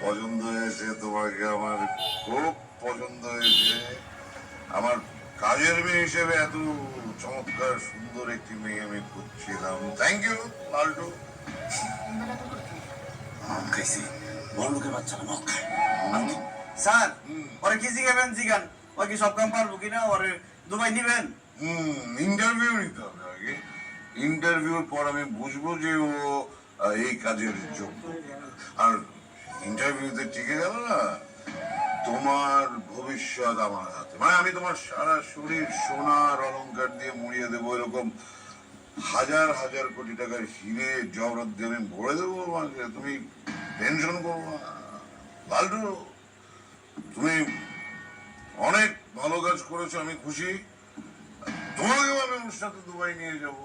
পছন্দ হয়েছে তোমাকে, আমার খুব পছন্দ হয়েছে। আমার কাজের মেয়ে হিসেবে এত চমৎকার সুন্দর একটি মেয়ে আমি খুঁজছিলাম। থ্যাংক ইউ লালটু। মদ খাইছি, বড় লোকের বাচ্চারা মদ খায়। স্যার ওরে কি জিগাবেন জিগান, ও কি সব কাম পারবো কিনা, ওরে দুবাই নিবেন? ইন্টারভিউ নিতে হবে আগে। ইন্টারভিউর পর আমি বুঝবো যে ও এই কাজের যোগ্য। আর ইন্টারভিউতে টিকে গেল না, তোমার ভবিষ্যৎ আমার হাতে। মানে আমি তোমার সারা শরীর সোনার অলংকার দিয়ে মুড়িয়ে দেবো, এরকম হাজার হাজার কোটি টাকার হিরে জহরত দিয়ে আমি ভরে দেবো তোমাকে। তুমি টেনশন করবো না লালটু। তুমি অনেক ভালো কাজ করেছো, আমি খুশি। তোমাকেও আমি ওর সাথে দুবাই নিয়ে যাবো।